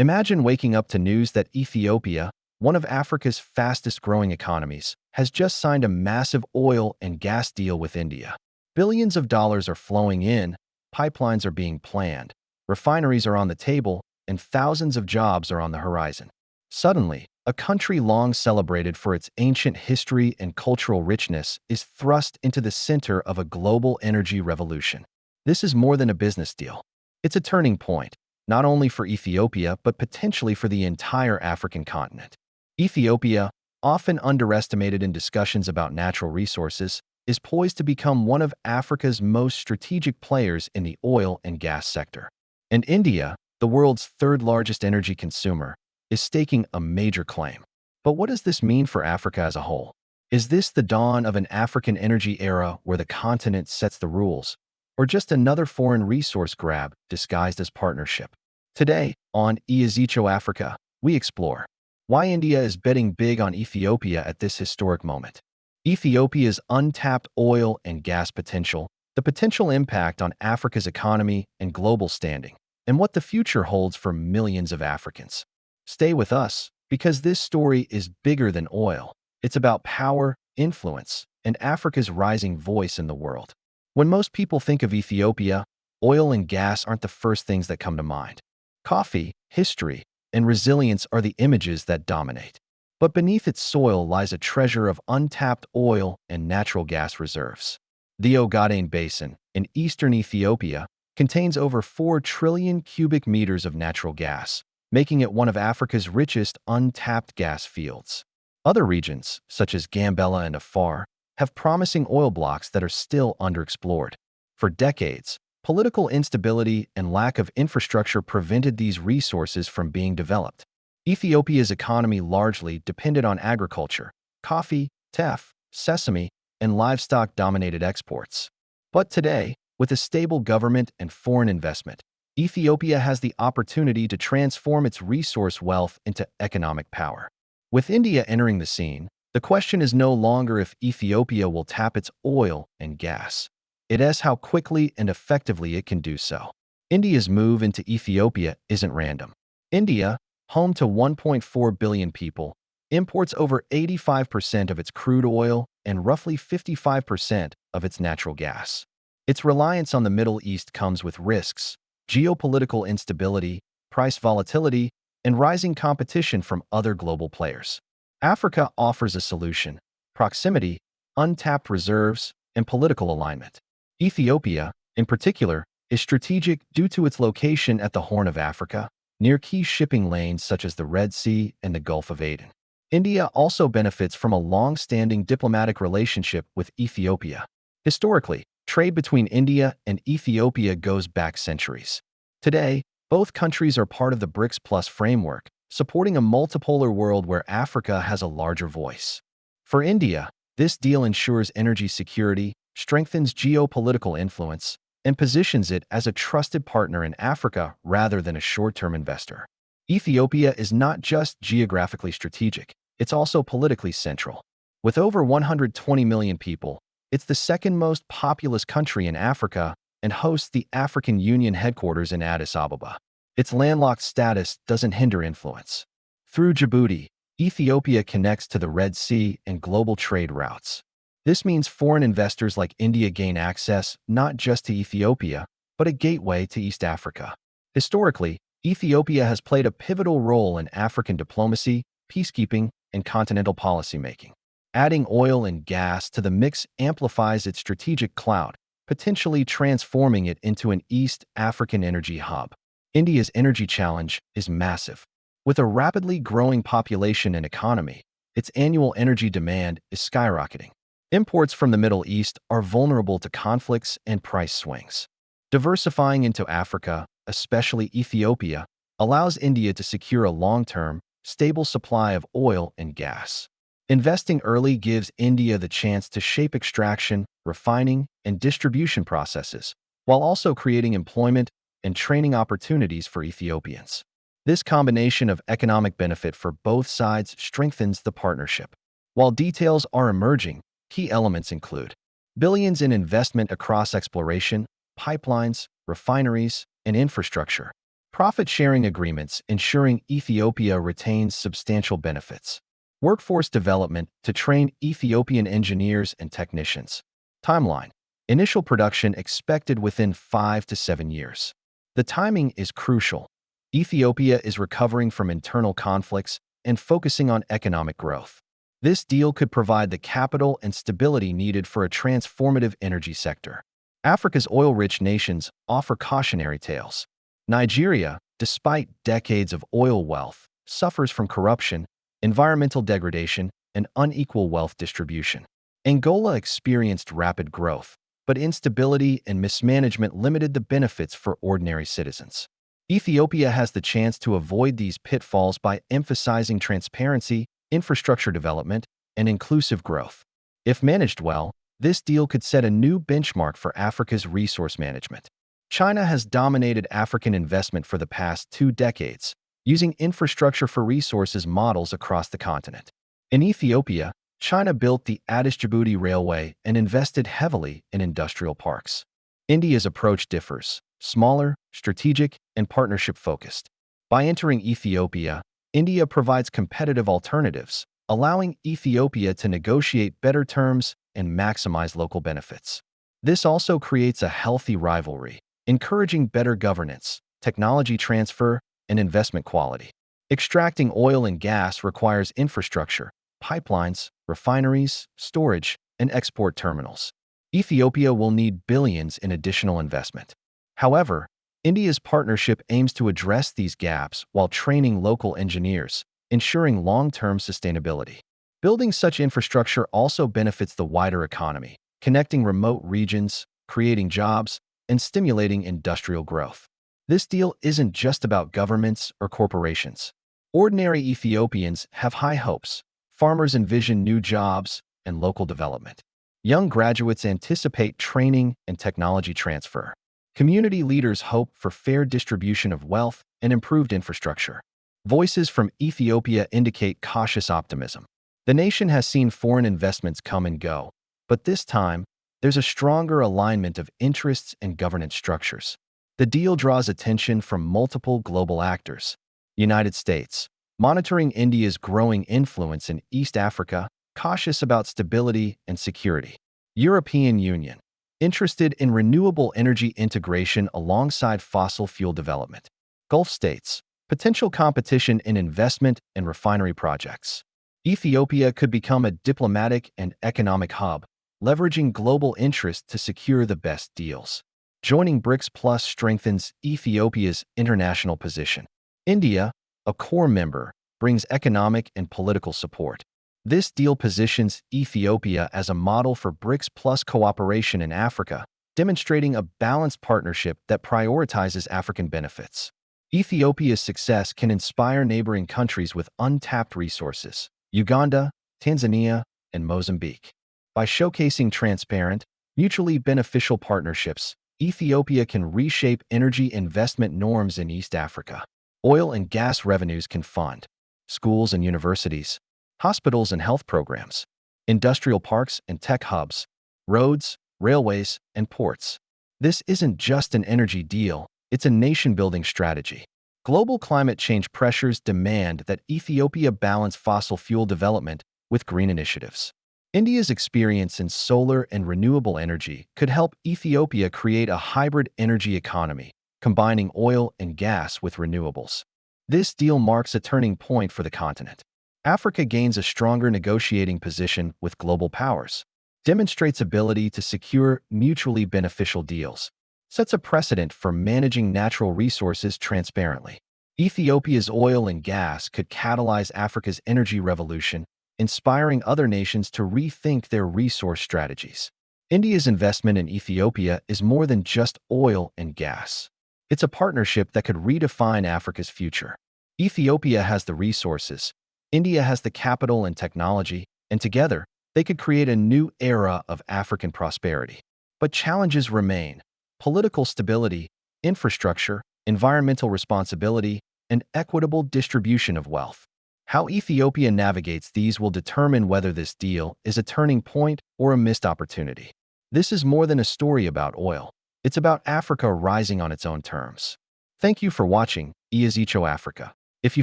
Imagine waking up to news that Ethiopia, one of Africa's fastest-growing economies, has just signed a massive oil and gas deal with India. Billions of dollars are flowing in, pipelines are being planned, refineries are on the table, and thousands of jobs are on the horizon. Suddenly, a country long celebrated for its ancient history and cultural richness is thrust into the center of a global energy revolution. This is more than a business deal. It's a turning point, not only for Ethiopia but potentially for the entire African continent. Ethiopia, often underestimated in discussions about natural resources, is poised to become one of Africa's most strategic players in the oil and gas sector. And India, the world's third-largest energy consumer, is staking a major claim. But what does this mean for Africa as a whole? Is this the dawn of an African energy era where the continent sets the rules, or just another foreign resource grab disguised as partnership? Today, on Economies Africa, we explore why India is betting big on Ethiopia at this historic moment, Ethiopia's untapped oil and gas potential, the potential impact on Africa's economy and global standing, and what the future holds for millions of Africans. Stay with us, because this story is bigger than oil. It's about power, influence, and Africa's rising voice in the world. When most people think of Ethiopia, oil and gas aren't the first things that come to mind. Coffee, history, and resilience are the images that dominate. But beneath its soil lies a treasure of untapped oil and natural gas reserves. The Ogaden Basin, in eastern Ethiopia, contains over 4 trillion cubic meters of natural gas, making it one of Africa's richest untapped gas fields. Other regions, such as Gambela and Afar, have promising oil blocks that are still underexplored. For decades, political instability and lack of infrastructure prevented these resources from being developed. Ethiopia's economy largely depended on agriculture, coffee, teff, sesame, and livestock-dominated exports. But today, with a stable government and foreign investment, Ethiopia has the opportunity to transform its resource wealth into economic power. With India entering the scene, the question is no longer if Ethiopia will tap its oil and gas. It is how quickly and effectively it can do so. India's move into Ethiopia isn't random. India, home to 1.4 billion people, imports over 85% of its crude oil and roughly 55% of its natural gas. Its reliance on the Middle East comes with risks: geopolitical instability, price volatility, and rising competition from other global players. Africa offers a solution: proximity, untapped reserves, and political alignment. Ethiopia, in particular, is strategic due to its location at the Horn of Africa, near key shipping lanes such as the Red Sea and the Gulf of Aden. India also benefits from a long-standing diplomatic relationship with Ethiopia. Historically, trade between India and Ethiopia goes back centuries. Today, both countries are part of the BRICS Plus framework, supporting a multipolar world where Africa has a larger voice. For India, this deal ensures energy security, strengthens geopolitical influence, and positions it as a trusted partner in Africa rather than a short-term investor. Ethiopia is not just geographically strategic, it's also politically central. With over 120 million people, it's the second most populous country in Africa and hosts the African Union headquarters in Addis Ababa. Its landlocked status doesn't hinder influence. Through Djibouti, Ethiopia connects to the Red Sea and global trade routes. This means foreign investors like India gain access not just to Ethiopia, but a gateway to East Africa. Historically, Ethiopia has played a pivotal role in African diplomacy, peacekeeping, and continental policymaking. Adding oil and gas to the mix amplifies its strategic clout, potentially transforming it into an East African energy hub. India's energy challenge is massive. With a rapidly growing population and economy, its annual energy demand is skyrocketing. Imports from the Middle East are vulnerable to conflicts and price swings. Diversifying into Africa, especially Ethiopia, allows India to secure a long-term, stable supply of oil and gas. Investing early gives India the chance to shape extraction, refining, and distribution processes, while also creating employment and training opportunities for Ethiopians. This combination of economic benefit for both sides strengthens the partnership. While details are emerging, key elements include billions in investment across exploration, pipelines, refineries, and infrastructure. Profit-sharing agreements ensuring Ethiopia retains substantial benefits. Workforce development to train Ethiopian engineers and technicians. Timeline. Initial production expected within 5 to 7 years. The timing is crucial. Ethiopia is recovering from internal conflicts and focusing on economic growth. This deal could provide the capital and stability needed for a transformative energy sector. Africa's oil-rich nations offer cautionary tales. Nigeria, despite decades of oil wealth, suffers from corruption, environmental degradation, and unequal wealth distribution. Angola experienced rapid growth, but instability and mismanagement limited the benefits for ordinary citizens. Ethiopia has the chance to avoid these pitfalls by emphasizing transparency, infrastructure development, and inclusive growth. If managed well, this deal could set a new benchmark for Africa's resource management. China has dominated African investment for the past 2 decades, using infrastructure for resources models across the continent. In Ethiopia, China built the Addis-Djibouti Railway and invested heavily in industrial parks. India's approach differs, smaller, strategic, and partnership-focused. By entering Ethiopia, India provides competitive alternatives, allowing Ethiopia to negotiate better terms and maximize local benefits. This also creates a healthy rivalry, encouraging better governance, technology transfer, and investment quality. Extracting oil and gas requires infrastructure, pipelines, refineries, storage, and export terminals. Ethiopia will need billions in additional investment. However, India's partnership aims to address these gaps while training local engineers, ensuring long-term sustainability. Building such infrastructure also benefits the wider economy, connecting remote regions, creating jobs, and stimulating industrial growth. This deal isn't just about governments or corporations. Ordinary Ethiopians have high hopes. Farmers envision new jobs and local development. Young graduates anticipate training and technology transfer. Community leaders hope for fair distribution of wealth and improved infrastructure. Voices from Ethiopia indicate cautious optimism. The nation has seen foreign investments come and go, but this time, there's a stronger alignment of interests and governance structures. The deal draws attention from multiple global actors. United States, monitoring India's growing influence in East Africa, cautious about stability and security. European Union, interested in renewable energy integration alongside fossil fuel development. Gulf states, potential competition in investment and refinery projects. Ethiopia could become a diplomatic and economic hub, leveraging global interest to secure the best deals. Joining BRICS Plus strengthens Ethiopia's international position. India, a core member, brings economic and political support. This deal positions Ethiopia as a model for BRICS Plus cooperation in Africa, demonstrating a balanced partnership that prioritizes African benefits. Ethiopia's success can inspire neighboring countries with untapped resources, Uganda, Tanzania, and Mozambique. By showcasing transparent, mutually beneficial partnerships, Ethiopia can reshape energy investment norms in East Africa. Oil and gas revenues can fund schools and universities, hospitals and health programs, industrial parks and tech hubs, roads, railways, and ports. This isn't just an energy deal, it's a nation-building strategy. Global climate change pressures demand that Ethiopia balance fossil fuel development with green initiatives. India's experience in solar and renewable energy could help Ethiopia create a hybrid energy economy, combining oil and gas with renewables. This deal marks a turning point for the continent. Africa gains a stronger negotiating position with global powers, demonstrates ability to secure mutually beneficial deals, sets a precedent for managing natural resources transparently. Ethiopia's oil and gas could catalyze Africa's energy revolution, inspiring other nations to rethink their resource strategies. India's investment in Ethiopia is more than just oil and gas. It's a partnership that could redefine Africa's future. Ethiopia has the resources, India has the capital and technology, and together, they could create a new era of African prosperity. But challenges remain: political stability, infrastructure, environmental responsibility, and equitable distribution of wealth. How Ethiopia navigates these will determine whether this deal is a turning point or a missed opportunity. This is more than a story about oil. It's about Africa rising on its own terms. Thank you for watching Eazicho Africa. If you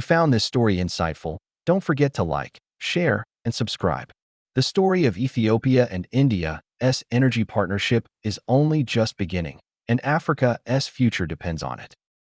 found this story insightful, don't forget to like, share, and subscribe. The story of Ethiopia and India's energy partnership is only just beginning, and Africa's future depends on it.